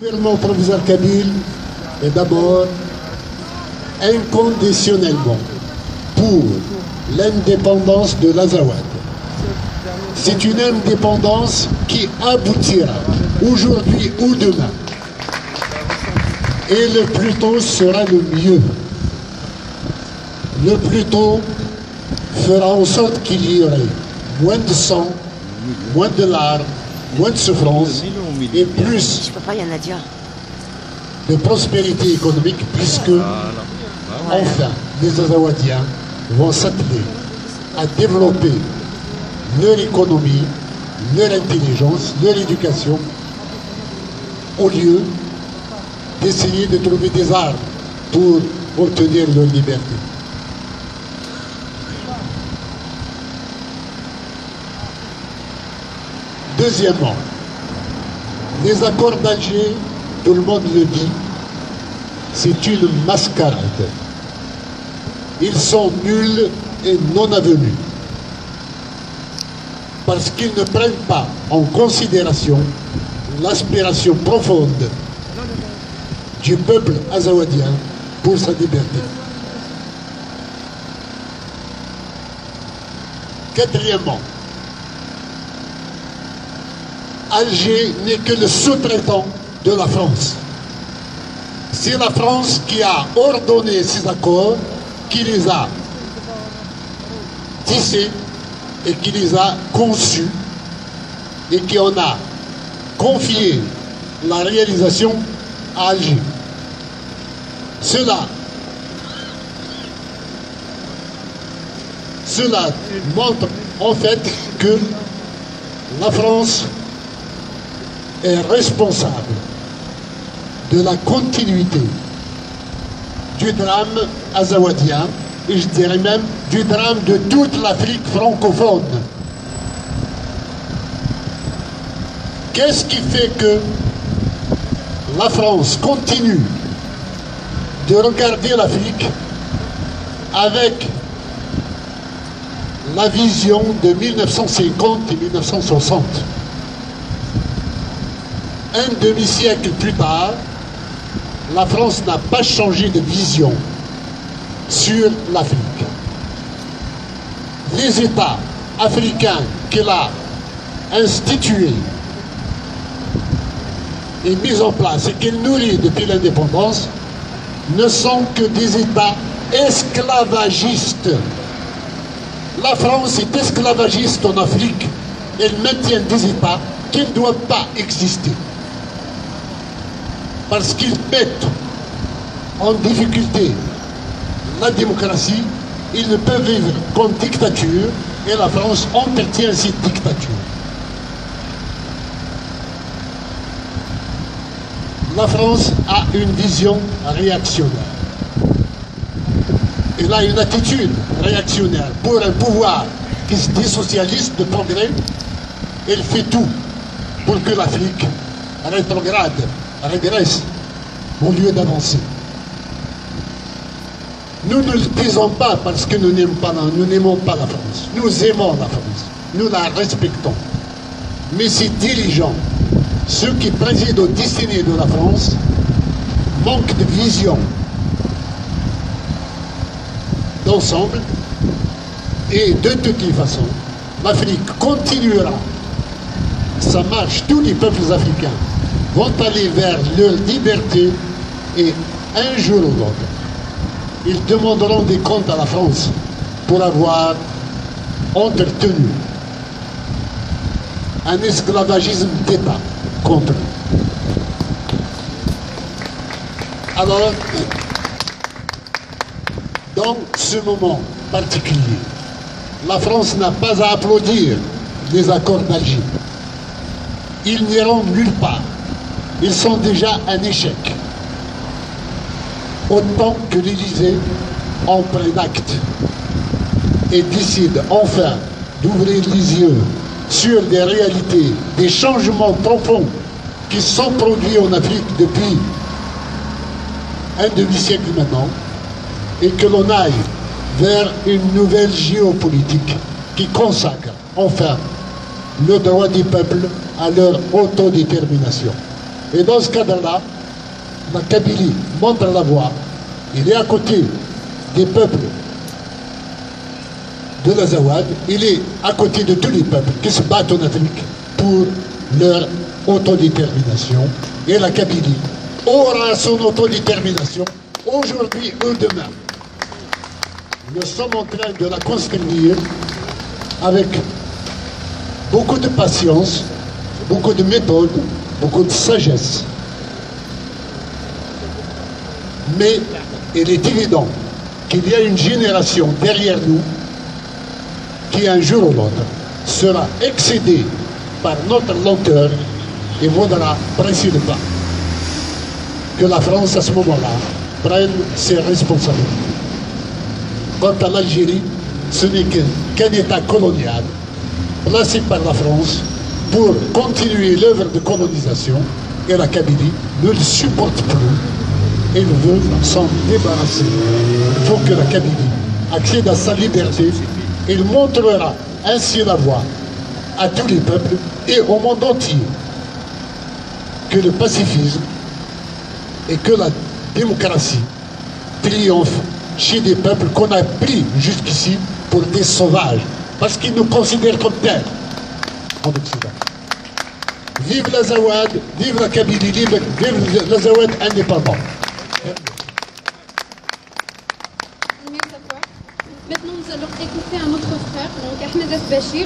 Le gouvernement provisoire kabyle est d'abord inconditionnellement pour l'indépendance de l'Azawad. C'est une indépendance qui aboutira aujourd'hui ou demain. Et le plus tôt sera le mieux. Le plus tôt fera en sorte qu'il y aurait moins de sang, moins de larmes, moins de souffrance et plus de prospérité économique, puisque enfin les Azawadiens vont s'atteler à développer leur économie, leur intelligence, leur éducation, au lieu d'essayer de trouver des armes pour obtenir leur liberté. Deuxièmement, les accords d'Alger, tout le monde le dit, c'est une mascarade. Ils sont nuls et non avenus, parce qu'ils ne prennent pas en considération l'aspiration profonde du peuple azawadien pour sa liberté. Quatrièmement, Alger n'est que le sous-traitant de la France. C'est la France qui a ordonné ces accords, qui les a tissés et qui les a conçus et qui en a confié la réalisation à Alger. Cela montre en fait que la France est responsable de la continuité du drame azawadien et je dirais même du drame de toute l'Afrique francophone. Qu'est-ce qui fait que la France continue de regarder l'Afrique avec la vision de 1950 et 1960? Un demi-siècle plus tard, la France n'a pas changé de vision sur l'Afrique. Les États africains qu'elle a institués et mis en place et qu'elle nourrit depuis l'indépendance ne sont que des États esclavagistes. La France est esclavagiste en Afrique. Elle maintient des États qui ne doivent pas exister, parce qu'ils mettent en difficulté la démocratie. Ils ne peuvent vivre qu'en dictature et la France entretient cette dictature. La France a une vision réactionnaire. Elle a une attitude réactionnaire pour un pouvoir qui se dit socialiste de progrès. Elle fait tout pour que l'Afrique rétrograde, régresse au lieu d'avancer. Nous ne le disons pas parce que nous n'aimons pas la France. Nous aimons la France. Nous la respectons. Mais ces dirigeants, ceux qui président aux destinées de la France, manquent de vision d'ensemble. Et de toutes les façons, l'Afrique continuera sa marche. Tous les peuples africains vont aller vers leur liberté et un jour ou l'autre, ils demanderont des comptes à la France pour avoir entretenu un esclavagisme d'État contre eux. Alors, dans ce moment particulier, la France n'a pas à applaudir les accords d'Alger. Ils n'iront nulle part. Ils sont déjà un échec. Autant que l'Élysée en prenne acte et décide enfin d'ouvrir les yeux sur des réalités, des changements profonds qui sont produits en Afrique depuis un demi-siècle maintenant, et que l'on aille vers une nouvelle géopolitique qui consacre enfin le droit des peuples à leur autodétermination. Et dans ce cadre-là, la Kabylie montre la voie. Il est à côté des peuples de l'Azawad, il est à côté de tous les peuples qui se battent en Afrique pour leur autodétermination. Et la Kabylie aura son autodétermination aujourd'hui ou demain. Nous sommes en train de la construire avec beaucoup de patience, beaucoup de méthode, beaucoup de sagesse. Mais il est évident qu'il y a une génération derrière nous qui un jour ou l'autre sera excédée par notre lenteur et voudra presser le pas. Que la France à ce moment-là prenne ses responsabilités. Quant à l'Algérie, ce n'est qu'un État colonial placé par la France pour continuer l'œuvre de colonisation, et la Kabylie ne le supporte plus et veut s'en débarrasser. Il faut que la Kabylie accède à sa liberté. Il montrera ainsi la voie à tous les peuples et au monde entier que le pacifisme et que la démocratie triomphent chez des peuples qu'on a pris jusqu'ici pour des sauvages, parce qu'ils nous considèrent comme tels en Occident. Vive l'Azawad, vive la Kabylie, vive l'Azawad indépendant. Maintenant, nous allons écouter un autre frère, donc Ahmed Bachir.